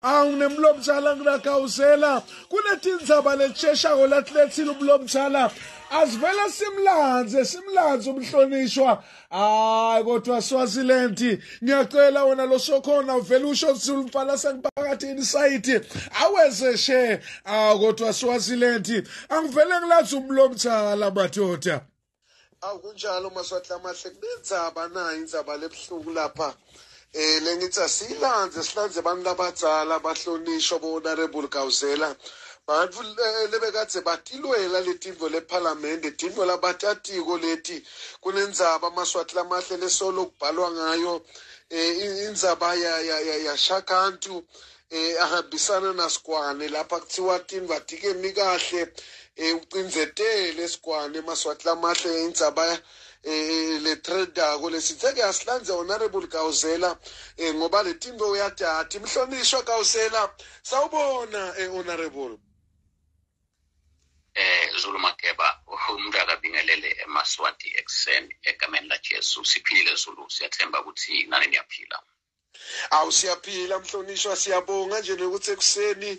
Awunemlomthala ngina Gawzela kunetindzaba letsheshako latlethile umlomthala asivela simlanze umhlonishwa kodwa Swaziland ngiyacela wena lo sokhona uvela usho Zulu mfana sengiphakathini site aweze she kodwa Swaziland angivele ngilazi umlomthala madoda kunjalo maswahla amahle kunendzaba nayo indzaba lebhlungu lapha lengithi silanze abantu abadzala abahlonishwa bo-Honorable Gawzela bantu lebekadze batilwela letimvo lephalamende timvo labatatiko leti kunendzaba amaswahla amahle lesolo kubhalwa ngayo indzaba yashakantu ahambisana naSigwane lapha kuthiwa timvo atikemi kahle ucinzetele eSigwane amaswahla amahle indzaba le tredako lesitheke asihlanze Honorable Gawzela ngoba le timbo uyadata imhlonishwa Gawzela sawubona Honorable Zulu Mageba umuntu akabingelele eMaswati ekseni egameni laJesu siphilile Zulu siyathemba ukuthi nani niyaphila siyaphila mhlonishwa siyabonga nje nokuthi ekuseni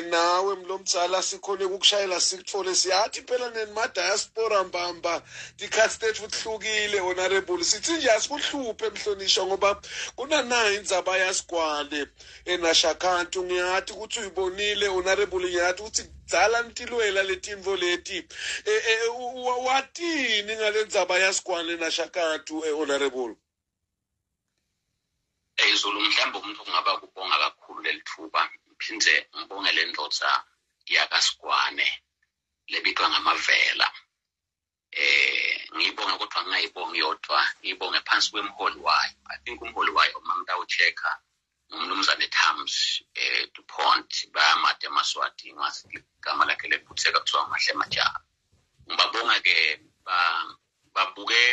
nawe mlomtsala sikhone ukukushayela sikutfole siyathi phela nenimadiaspora mbamba tikhathi tethu kuhlukile Honorable sithi nje asikuhluphe mhlonishwa ngoba kunanayo indzaba yaSigwane enashakhantu ngiyathi ukuthi uyibonile Honorable ngiyathi ukuthi dzala nitilwela letimvo leti watini ngale ndzaba yaSigwane enashakhantu Honorable Zulu mhlambe umuntu kungaba kubonga kakhulu lelithuba ngiphinde ngibonge le ndodza yakaSigwane lebitwa ngamavela ngiyibonga kodwa ngingayibongi yodwa ngiyibonge phansi kwemholi wayo I think umholi wayo mamda uchecka umnumzane Thams DuPont bayamade eMaswati ngasi igama lakhe lephutheka kuthiwa Mahle Majaha ngibabonga ke babuke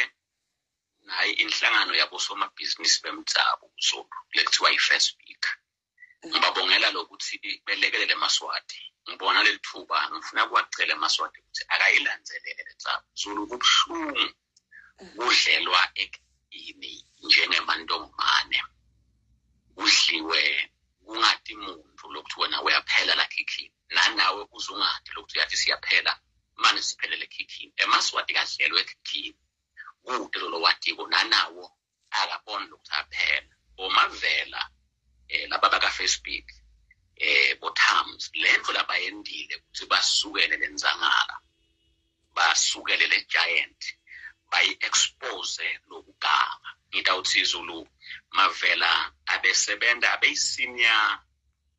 nayi inhlangano yabosomabhizinisi bemtsabo Zulu lekuthiwa iFirst Week ngibabongela lokuthi belekelele eMaswati ngibona lelithuba ngifuna kuwacela eMaswati ukuthi akayilandzelele letsabo Zulu kubhlungu kudlelwa ekini njengemantongomane udliwe kungati muntu lokuthi wena uyaphela la kikini nanawe uzungati lokuthi yathi siyaphela manje siphelele kikini eMaswati kahlelwe ekikini kude lo watiko nanawo akabona lokuthi aphela omavela laba baka Facebook bothams lento labayendile ukuthi basukele lenzangala basukele le giant bayi expose lokugaba ngitawuthi Zulu mavela abesebenza abe senior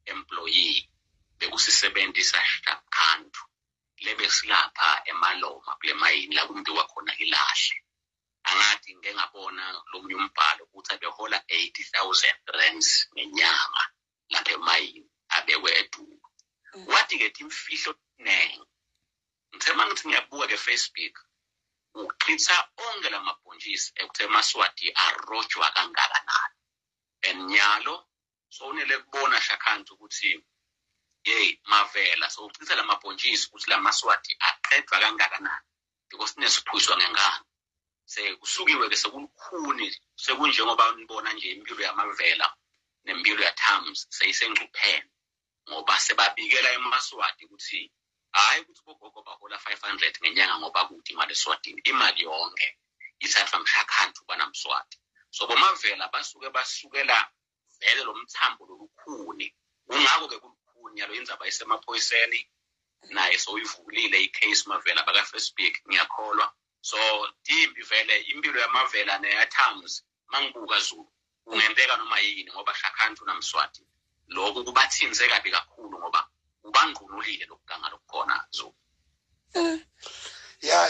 employee bekusisebenzisa shakhantu lebesilapha emaloma kule mayini la kumuntu wakhona ilahle angathi ngengabona lomunye umbhalo ukuthi abehola 80,000 rands ngenyanga lapha emayini abekwe eDulu wathi ke imfihlo neng ngithema ngithi ngiyabuka ke Facebook uqitha onke lamabhonjisi ekuthe eMaswati arojwa kangakanani enyalo so unele kubona shakhantu ukuthi mavela so uqitha lamabhonjisi ukuthi laMaswati aqedwa kangakanani because sinesiphushwa ngengane sekusukiwe ke sekulukhuni sekunjengoba unibona nje impilo yamavela nempilo yaThams seyisengcuphene ngoba sebabikela eMaswati ukuthi hayi ukuthi bogogo bahola 500 ngenyanga ngoba kuthi imali eSwatini imali yonke ithathwa mshakhantu banaMswati so bomavela basukela vele lo mthambo lolukhuni kungako ke kulukhuni yalo indzaba isemaphoyiseni naye soyivulile icase mavela baka Facebook ngiyakholwa so dimbi vele impilo yamavela neyaThams mangibuka Zulu kungenteka noma yini ngoba shakhantu naMswati lokho kubathinze kabi kakhulu ngoba ubangqunulile lokuganga lokukhona Zulu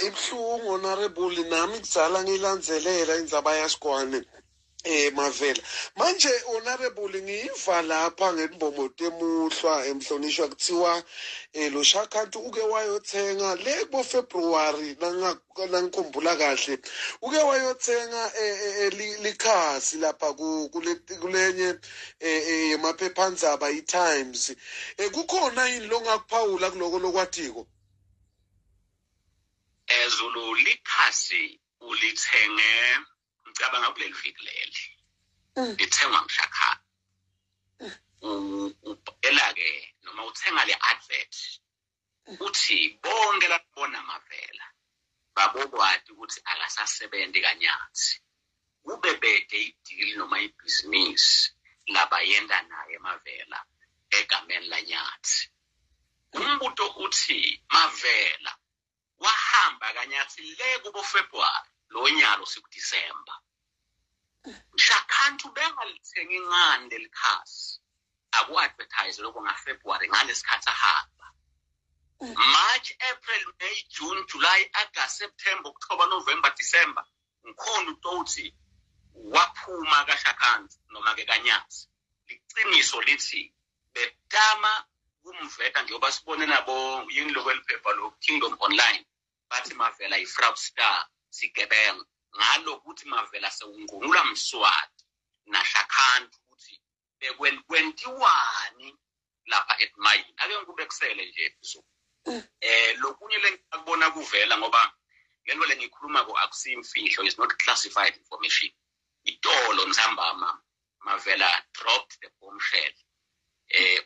ibhlungu Honorable nami kudzala ngilandzelela indzaba yaSigwane mavela manje Honorable ngiyiva lapha ngembomo temuhlwa emhlonishwa kuthiwa lo shakhantu uke wayothenga le bo February nangikhumbula kahle uke wayothenga likhasi lapha kulenye emaphephandzaba iTimes kukhona yini longakuphawula kuloko lokwatiko Zulu likhasi ulithenge ngicabanga kuleli viki leli lithengwa mshakha elake noma uthenga le advert uthi bonke labona Mavela babokwati ukuthi akasasebenzi kanyathi kube bede ideal noma ibusiness labayenda naye Mavela egameni laNyathi. Umbuto uthi Mavela wahamba kanyathi le kubo February lo nyalo sikuDisemba. Shakhantu bengalithenga ingande likhasi aku-advertise lokho ngaFebruary ngalesikhathi ahamba. March, April, May, June, July, August, September, October, November, December ngikhona uthi waphuma kaShakhantu noma ke kaNyathi. Liqiniso lithi betama kumveta njengoba sibone nabo yini lokwephepha lo Kingdom Online bathi Mavela ifraudster sigebengu ngalo ukuthi Mavela sewungunula Mswati naShakhantu ukuthi bekwenziwani lapha eMayini ake ngikube kusele nje so lokunye lengikubona kuvela ngoba lento lengikhuluma ko akusimfihlo is not classified information itolo nsambama Mavela dropped the bombshell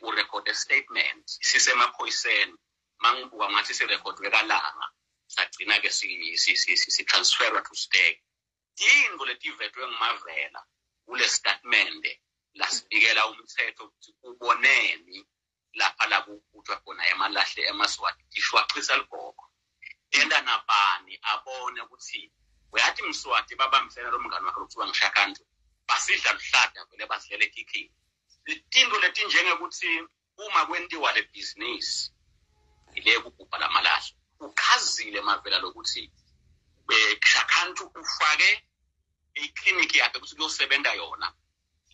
urecord a statement sisemaphoyiseni mangibuka ngathi sirecordwe kalanga sagcina ke si transfer to stake ingo letivetwe ngMavela kule statement lasibikela umthetho ukuthi uboneni lapha la kuthwa khona emalahle emaswati ishwaqisa ligogo enda nabani abone ukuthi uyathi Mswati babambisena lo mngani wakhe lokuthiwa ngiShakhantu basidla luhlada vele basidlele kiki itinto letinjenge ukuthi uma kwentiwa le business ile kubhubha lamalahle ukhazile Mavela lokuthi Shakhantu ufake iclinic yakhe ukuthi kuyosebenza yona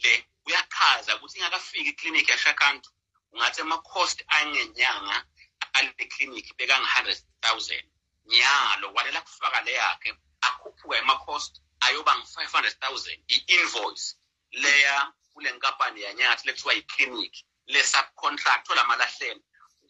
le uyachaza ukuthi ingakafiki iclinic ya Shakhantu ungathi ama cost angenyanga ale clinic beka nge100,000 nyalo walela kufaka le yakhe akhuphuka ema cost ayoba nge500,000 i-invoice leya kule nkampani yaNyathi lekuthiwa i-clinic le subcontract lamalahleni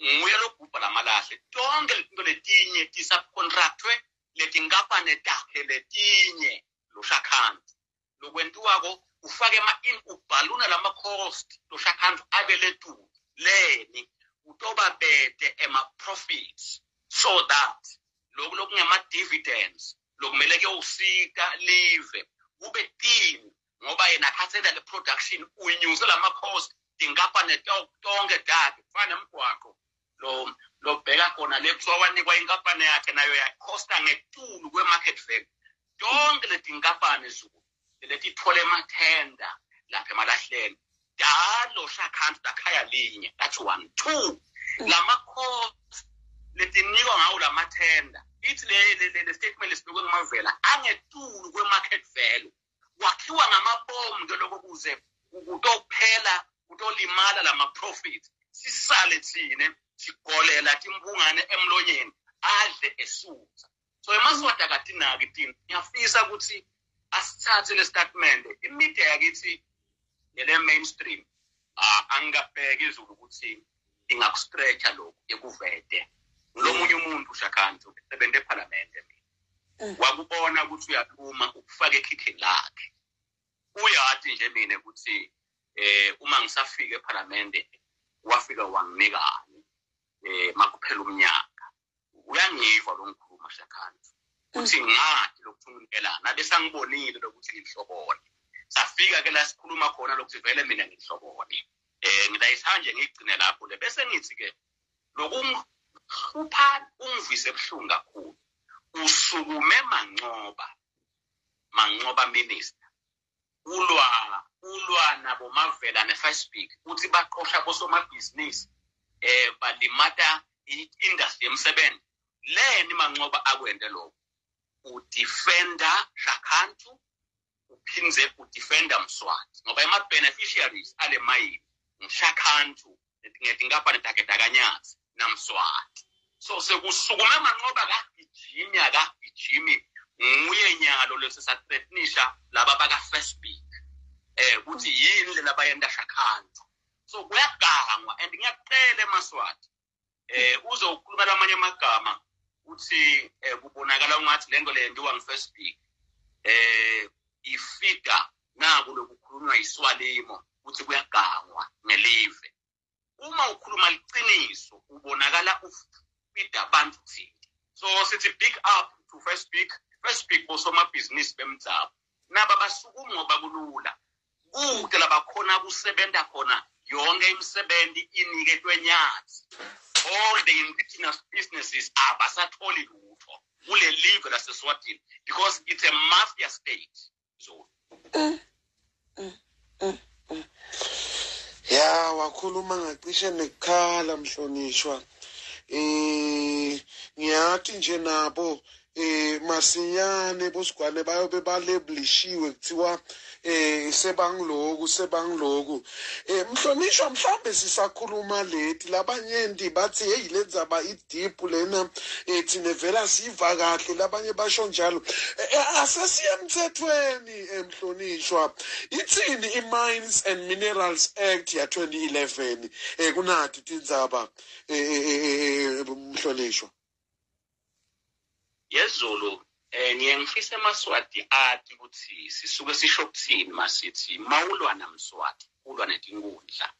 nguye lokubhubha lamalahle tonke into letinye ti subcontractwe letinkampani takhe letinye lo Shakhantu lokwentiwako ufake in ubhaluna lama cost lo Shakhantu abele tu leni utoba bete ema profits so that lokungema dividends lokumele ke usika live kube tini ngoba yena khathela le production uyinyuse lama cost tinkampani tonke dakhe fana mgwaqo lo bheka khona lekuthiwa wanikwa inkampani yakhe nayo yakhosta ngetulu kwe-market value tonke letinkampani Zulu letithole emathenda lapha emalahleni dalo Shakhantu takhaya linye that's 1 2 lama cost letinikwa ngawo lamathenda ithi le statement lesibekwe ngMavela angetulu kwe-market value wakhiwa ngamabomu nje lokho kuze kutophela kutolimala lama profit sisale thine sigolela timbungane emlonyeni adle esutha so emaswati akatinaki thina ngiyafisa ukuthi asithathe le statement imedia yakithi le mainstream angabheka izulu ukuthi ingakustretcha lokho ekuvete lomunye umuntu Shakhantu esebenza eParliament wakubona ukuthi uyaphuma ukufaka ekhikini lakhe uyathi nje mina ukuthi uma ngisafika eParliament wafika wanginikani makuphela umnyaka uyangiva lo ngikhuluma Shakhantu uthi ngathi lokuthumelana bese ngibonile lokuthi ngihlobone safika ke la sikhuluma khona lokuthi vele mina ngihlobone ngidayisanje ngigcine lapho le bese ngithi ke lokumhlupha ungivise ebhlungu kakhulu usukume Mancoba minister ulwa nabo Mavela neFirstBig uthi baqosha bosomabhizinisi balimata i-industry emsebenzi leni Mancoba akwende lokho udefender Shakhantu uphinze udefender Mswati ngoba ama-beneficiaries ale mayini ngiShakhantu ngetinkampani takhe takanyathi naMswati so sekusukume Mancoba akagijimi nguye nyalo lesisatretisha laba bakaFirstBig ukuthi yini le labayenda Shakhantu so kuyagangwa and ngiyacela eMaswati uzokhuluma lamanye amagama uthi kubonakala ungathi lento le ndiwa ngeFirstBig ifika naku lokukhulunywa iswalimo ukuthi kuyagangwa ngelive. Uma ukhuluma liqiniso ubonakala ufida abantu thina. So sithi big up to first speak bosomabhizinisi bemdzaba. Naba basuku ngoba kulula. Kude labakhona kusebenza khona yonke imisebenzi iniketwe nyathi. All the indigenous businesses abasatholi lutho kule live laseSwatini because it's a mafia state. So ya wakhuluma ngacishe nekhala mhlonishwa. Ngiyathi nje nabo masinyane bosigwane bayobe baleblishiwe kuthiwa sebangiloku mhlonishwa mhlambe sisakhuluma lethi labanye bathi hey lenzaba ideep lena thine vela siva kahle labanye basho njalo asesiye emthethweni emhlonishwa ithini iMines and Minerals Act ya 2011 kunathi tindzaba mhlonishwa. Zulu ngiyengifisa emaswati athi ukuthi sisuke sisho kuthini masithi mawulwa namswati ulwa netinkundla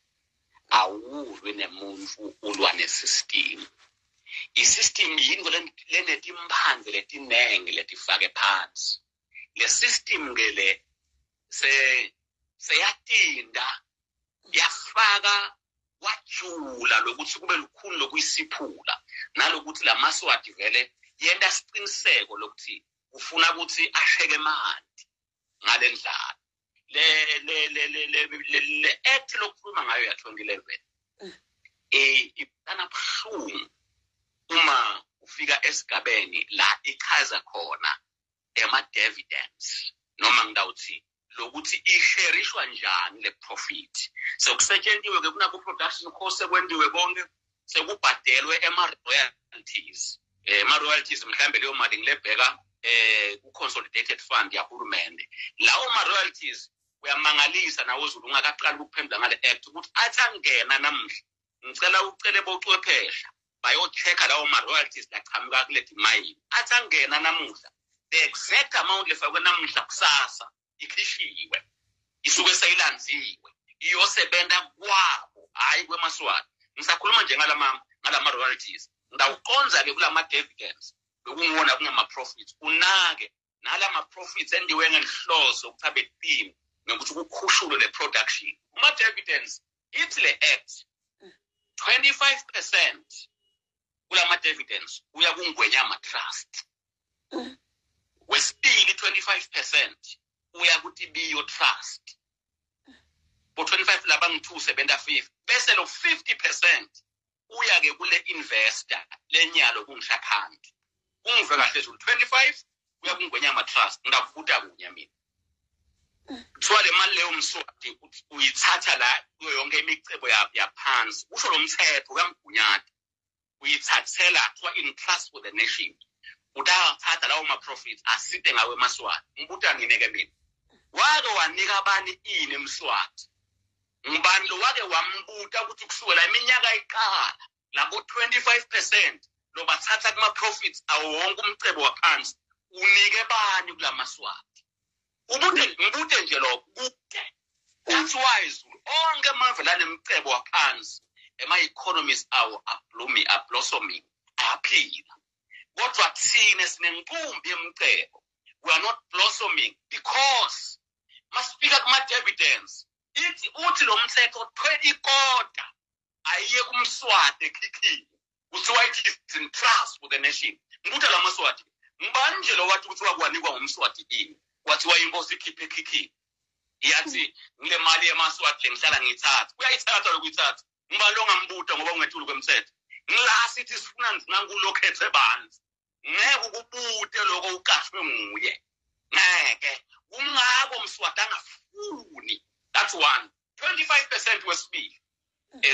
awulwe nemuntu ulwa nesystem. Isystem yinto lenetimphandle letinenge letifake phansi. Le system ngele seyatinda yafaka wajula lokuthi kube lukhulu lokuyisiphula nalokuthi lamaswati vele yenda siqiniseko lokuthi ufuna ukuthi asheke manje ngalendlela le act lokukhuluma ngayo ya 2011 ibana buhlungu uma ufika esigabeni la ichaza khona dividends noma ngidawuthi lokuthi isherishwa njani le profit sekusetshenziswe ke kunabo production cost sekwendiwe konke sekubhadelwe royalties royalties mhlambe leyo mali ngilebheka ku consolidated fund yahulumende lawo royalties uyamangalisa nawo Zulu ungakaqala ukuphendula ngale act ukuthi athangena namhla ngicela ucele bochwephesha bayochecka lawo royalties laqhamuka kule mine athangena namuhla the exact amount lefakwe namhla kusasa ikhishiwe isuke seyilanziwe iyosebenza kwabo hayi kwemaswati ngisakhuluma nje ngalama royalties ndawuqonza ke kulama dividends lokungona kungama profits unake nalama profits endiwe ngenhloso ukuthabe theme nokuthi ukukhushule le production uma dividends it's le act 25% kulama dividends uya kungwenya ama trust wesibili 25% uya kuthi biyo trust bo 25 laba ngi2 sebenta 50 bese lo 50% uya ke kule investor lenyalo kungishakhandi ungive kahle Zulu 25 uya kungwenya ama trust ndakubuta kunya mina kuthiwa le mali leyo mswati uyithatha la kuyo yonke imicebo yaphansi usho lo mthetho kamgunyati uyithathela kuthiwa in trust for the nation uthatha lawo ma profits asite ngawe emaswati ngibuta ngineke mina wake wanika abani ini emswati ngibani lo wake wambuta ukuthi kusukela iminyaka iqala labo 25% lo bathatha kuma profits awo wonke umcebo waphansi unike bani kulamaswati ngibute nje lo kude that's why Zulu onke amavela nemicebo waphansi ema economies awo blossoming aphila kodwa thina sinenkumbi yemicebo we are not blossoming because masifika kuma dividends uthi lo mthetho 20 kota ayiye kumswati ekhikhini kuthiwa it in trust for the nation ngibutha lamaswati mbanje lo wathi kuthiwa kwanikwa ngumswati ini wathiwa inkosi ikhiphe ekhikhini yathi ngile mali yemaswati lengihlala ngithatha uyayithatha lokuyithatha ngibalo ngambuta ngoba ungethuli kwemthetho ngila sithi sifuna ngikulokhethe banzi ngeke ukubute lokho uqashwe nguye ngeke umngako umswati angafuni that's one 25% wesibili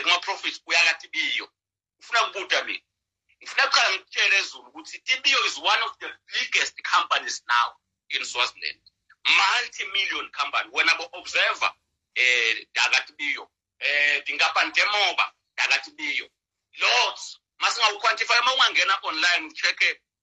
kuma profits uyakathi biyo ufuna kubuta mina ngifuna ukuqala ngitshele Zulu ukuthi Tibiyo is one of the biggest companies now in Swaziland multi-million company wena bo observer dakathi biyo tinkampani temoba dakathi biyo lots masinga uquantify uma ungangena online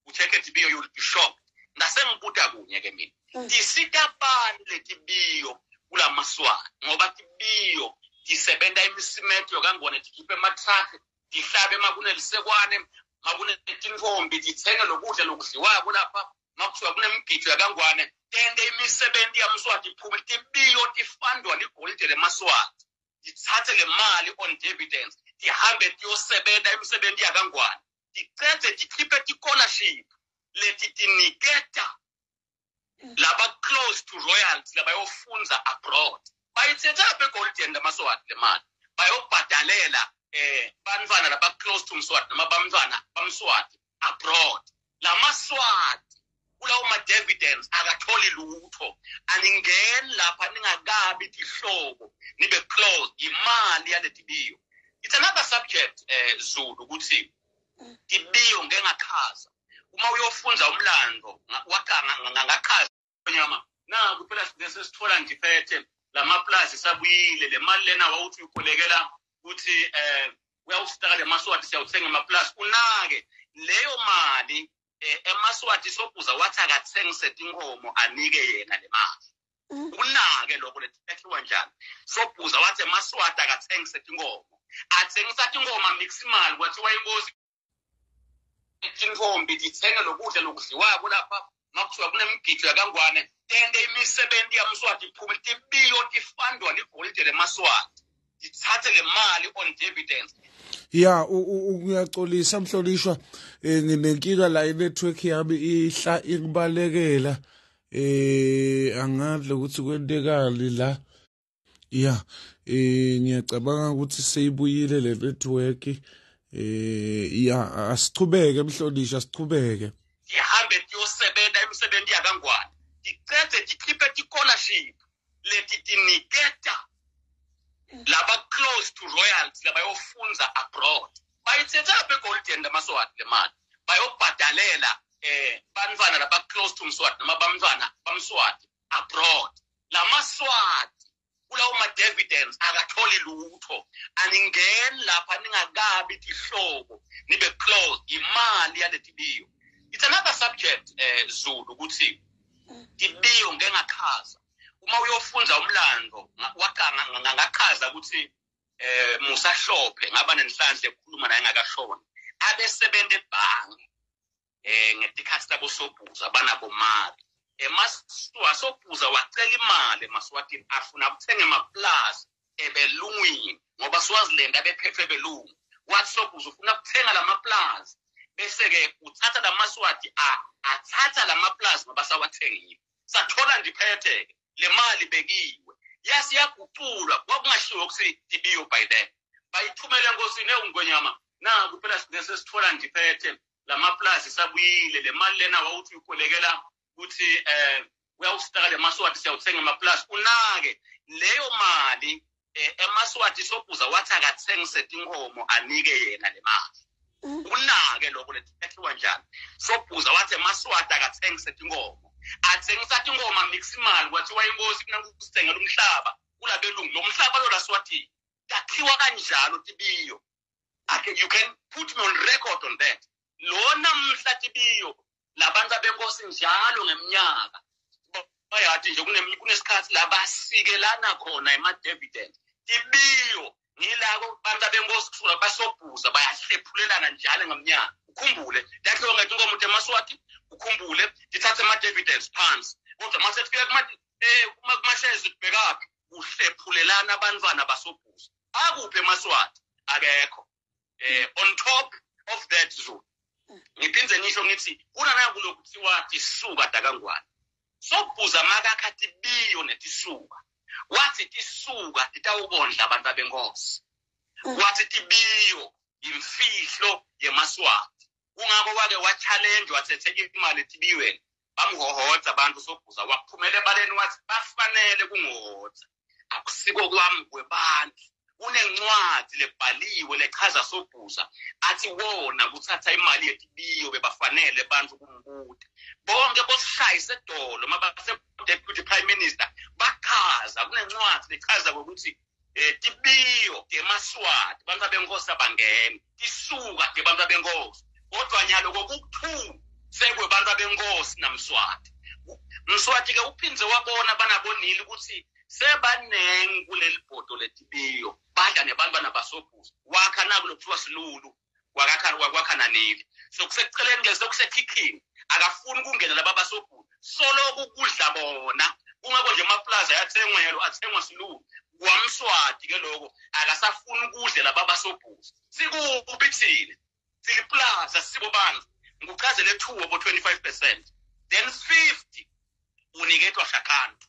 ucheke Tibiyo you'll be shocked ndasengibuta kunye ke mina tisita bani letibiyo kula maswati ngoba tibiyo tisebenta imisimetho kangone tikhiphe ematraki tihlabe makunelisekwane makunetinfombi tithenge lokudla lokudliwako lapha makuthiwa kunemigidi yakangwane tende imisebenzi yamswati iphuma tibiyo tifandwa ligolide lemaswati tithathe le mali on dividends tihambe tiyosebenza imisebenzi yakangwane ticede tikhiphe ti-scholarship leti tiniketa laba close to royalties labayofunda abroad bayithetha begolide lemaswati le mali bayobhadalela bantwana laba close to Mswati noma bamntwana bamswati abroad lamaswati kulawo ma-dividends akatholi lutho aningeni lapha ningakabi tihlobo nibe close imali yale tibiyo. It's another subject Zulu ukuthi tibiyo ngengakhaza uma uyofunda umlando ngakhaza nyama na kuphela sesithola ndiphethe lamaplazi sabuyile le mali lena wawuthi ukolekela ukuthi uyawustaka le maswati siyawuthenga amaplazi unake leyo mali emaswati sokuza wathi akathengise tinkomo anike yena le mali unake lokho lethekhiwa njani sokuza wathi emaswati akathengise tinkomo athengisa tinkomo maximal kwathi wayingozi tinkombi tithenge lokudla lokudliwako lapha makuthiwa kunemigidi yakangwane tende imisebenzi yamswati iphuma tibiyo tifandwa ligolide lemaswati tithathe le mali on dividends. Ya uyaxolisa mhlonishwa nginenkinga la inetwork yami ihla ingibalekela angadle ukuthi kwentekani la ya ngiyacabanga ukuthi seyibuyile le network ya asichubeke mhlonishwa asichubeke tihambe tiyosebenza imisebenzi yakangwane ticede tikhiphe ti-scholarship leti tiniketa laba close to royalties labayofunda abroad bayithetha begolide lemaswati le mali bayobhadalela bantwana laba close to Mswati noma bamntwana bamswati abroad lamaswati kulawo ma-dividends akatholi lutho aningeni lapha ningakabi tihlobo nibe close imali yale tibiyo. It's another subject Zulu ukuthi tibiyo ngengakhaza uma uyofunda umlando ngakhaza ukuthi Musa Hlophe ngaba nenhlanhla ekhuluma naye ngakashona abesebenza ebhange ngetikhathi tabo sobuza banabo mali emaswa sobuza wacela imali emaswatini afuna ukuthenga amaplazi ebelungwini ngoba swazilenda bephethwe belungu wathi sobuza ufuna ukuthenga lamaplazi bese ke uthatha lamaswati athatha lamaplazi ngoba sawathengile sathola ndiphethe le mali bekiwe yasiyaguculwa kwakungashiwo ukuthi tibiyo by then bayithumele enkosini engwenyama na kuphela sesithola ndiphethe lamaplazi sabuyile le mali lena wawuthi ukolekela ukuthi uyawustaka le maswati siyawuthenga amaplazi unake leyo mali emaswati sokuza wathi akathengise tinkomo anike yena le mali unake lokho lethekhiwa njani sokuza wathi emaswati akathengise tinkomo athengisa tinkomo maximal kwathi wayingozi kunankusithengela umhlaba kulabelungu lo mhlaba lo laswathi takhiwa kanjalo tibiyo you can put me on record on that lona mhla tibiyo labantu abenkosi njalo ngeminyaka bayathi nje kunesikhathi la basikelana khona ema-dividend tibiyo ngilako bantu abenkosi kusula basobhuza bayahlephulelana njalo ngeminyaka ukhumbule takhiwa ngathi inkomo emaswati ukhumbule dithathe ama-dividends phansi kodwa mase kufika kumahlezi tibhekaphi kuhlephulelana abantwana basobhuza akuphi emaswati akekho on top of that Zulu ngiphinze ngisho ngithi kunana kulokuthiwa tisuka dakangwane sobhuza makakha tibiyo netisuka wathi tisuka titawubondla abantu abenkosi wathi tibiyo imfihlo yemaswati kungako wake wa-challenge wathethe imali tibiweni bamhohotsa abantu sobhuza waphumela ebaleni wathi bafanele kungohotsa akusiko kwami kwebantu kunencwadi lebhaliwe lechaza sobhuza athi wona kuthatha imali yetibiyo bebafanele abantu kumbuta bonke bosishayise edolo mabase-deputy prime minister bachaza kunencwadi lechaza kokuthi tibiyo temaswati bantu abenkosi abangene tisuka te bantu abenkosi kodwa nyalo koku-2 sekwebantu abenkosi namswati mswati ke uphinze wabona banabonile ukuthi sebaneng kuleli bhodo letibiyo badla nebantwana basobhuza wakha nakulo kuthiwa Zulu wakha naneli so kuseceleni ke sekusekhikhini akafuni ukungena laba basobhuza solo ukudla bona kungakho nje amaplaza athengwa Zulu kwamswati ke lokho akasafuni ukudla laba basobhuza sikuphi thina siliplaza sibobani ngikuchazele 2 obo 25% then 50 uniketwa shakantu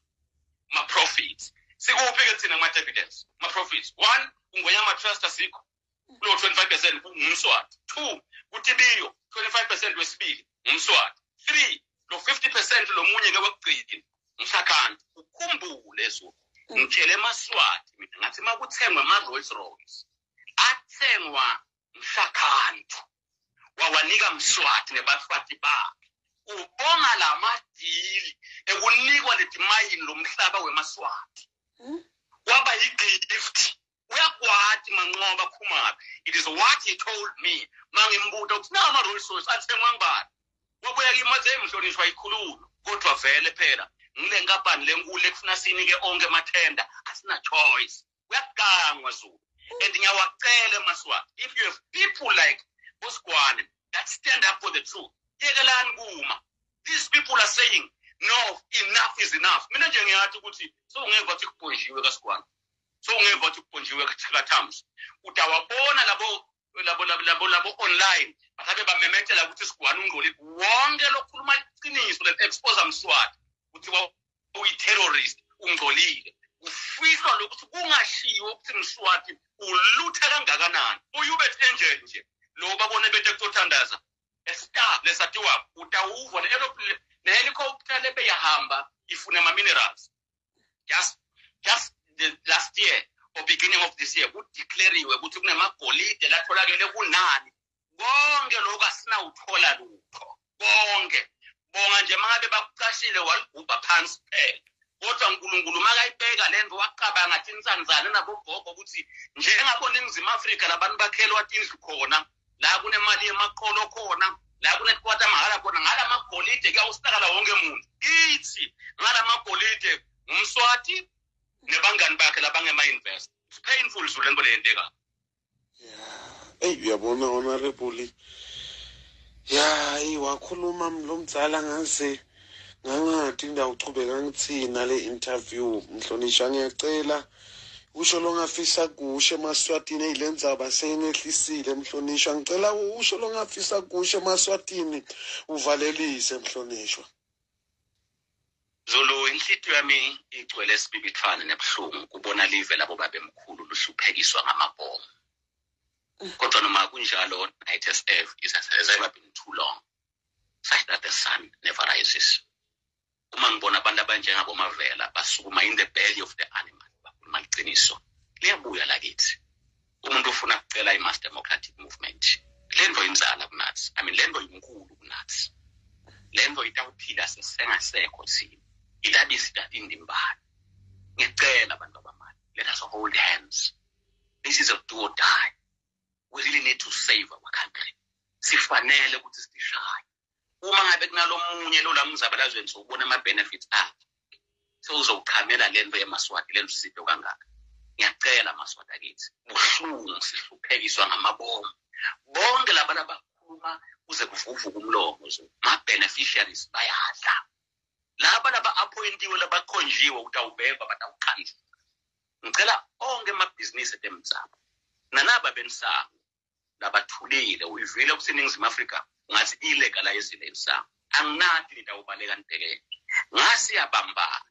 ma profits sikuphi ke thina ama dividends ma profits 1 ungonya ama trust asikho lo 25% ngumswati 2 kutibiyo 25% wesibili ngumswati 3 lo 50% lo munye ke wekugcina ngishakhantu ukhumbule lezo ngitshele emaswati mina ngathi makuthengwa ama Rolls Royce athengwa ngishakhantu wawanika mswati nebaswati bakhe ubonga lamadili ekunikwa letimayini lomhlaba wemaswati kwaba yigift uyakwati manqoba khumaphi it is what he told me mangimbuta ukuthi na ama Rolls Royce athengwa ngibani wabuya kimaze emhlonishwa ikhululo kodwa vele phela ngile ngapani lenkulu ekufuna sinike onke emathenda asina choice uyagangwa Zulu and ngiyawacela emaswati if you have people like Boskwane that stand up for the truth yekelani kuma these people are saying no enough is enough mina nje ngiyathi ukuthi so ungeva ukuthi kuponjiwe kaSkwane so ungeva ukuthi kuponjiwe kaThams utawabona labo online bakabe bamemethela ukuthi Skwane ungqolile wonke lokukhuluma iqiniso le expose amswati ukuthi uyi terrorist ungqolile ufihlwa lokuthi kungashiwo ukuthi Mswati ulutha kangakanani uyubethe nje lo babone bethe kuthandaza estar lesatiwa utawuva le helicopter lebeyahamba ifuna ama minerals just the last year or beginning of this year declareiwe ukuthi kunemagolide latholakele kunani bonke lokho asina uthola lutho bonke bonga nje mangabe bakuqashile walibhubha phansi phela kodwa uNkulunkulu makayibheka lento waqaba ngathi insanzane nabogogo ukuthi njengabona eNingizimu Afrika labantu bakhelwa indlu khona la kunemali yemaqolo khona la kunekwata mahala khona ngala magolide kuyawustakala wonke umuntu ithi ngala magolide umswati nebangani bakhe labangema invest it's painful Zulu lento leyenteka uyabona honorable wakhuluma lo mdzala ngaze ngangathi ngawuchubeka ngithina le interview mhlonishwa ngiyacela usho longafisa kushe emaswatini eyilendzaba sengehlisile mhlonishwa ngicela usho longafisa kushe emaswatini uvalelise mhlonishwa Zulu inhlitiyo yami igcwele isibibithwana nebuhlungu kubona live labo babemkhulu luhluphekiswa ngamabhomu kodwa noma kunjalo ITSF has ever been too long such that the sun never rises uma ngibona abantu abanjengabo Mavela basukuma in the belly of the animal bakhuluma iqiniso liyabuya lakithi umuntu ufuna ukucela i-mass democratic movement lento inzala kunathi lento inkulu kunathi lento itawuphila sesengasekho thina idabisida indimbani ngicela abantu abamali let us hold hands this is a do or die we really need to save our country sifanele ukuthi sishaye uma ngabe kunalo munye lo lamzabalazweni sokubona ama benefits akhe sewuzochamela lento yemaswati lento sipho kangaka ngiyacela amaswati akithi buhlungu sihluphekiswa ngamabomu bonke labantu abakhuluma kuze kuvuvuka umlomo ma beneficiaries bayadla laba appointiwe labakhonjiwe utawubekwa batawuqhanjwa ngicela onke amabhizinisi etemzamo nanaba bensango labathulile uyivile kuseningizimu Afrika ngathi illegalizile insango anginathi litawubaleka nibhekene ngasi yabambana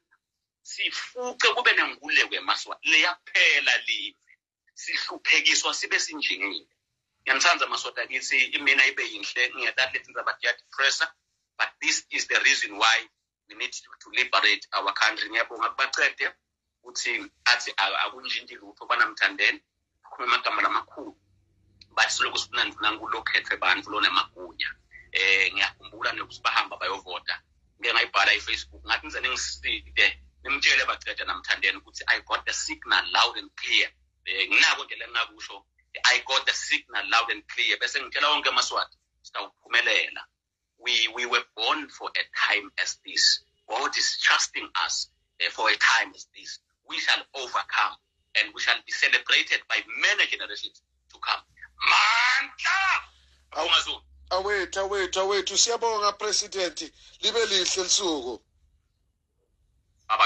sifuke kube nenguleko yemaswati leyaphela live sihluphekiswa sibe sinjingile ngiyamthanza amaswati akithi imina ibe yinhle ngiyathatha lethi nzabathi pressure but this is the reason why we need to liberate our country ngiyabonga kubacede ukuthi athi akunjinti lutho banamthandeni khona amagama lamakhulu bathi siloko sifuna ngulokhethe abantu lona emagunya ngiyakhumbula nokusibahamba bayovota ngeke ngayibhala eFacebook ngathi ngize ngiside nimtshele bacede namthandeni ukuthi I got the signal loud and clear nginako nje lengakusho I got the signal loud and clear bese ngitshela wonke amaswati sitawuphumelela we were born for a time as this God is trusting us for a time as this we shall overcome, and we shall be celebrated by many generations to come. Mandla! awethu siyabonga president libe lihle lisuku Baba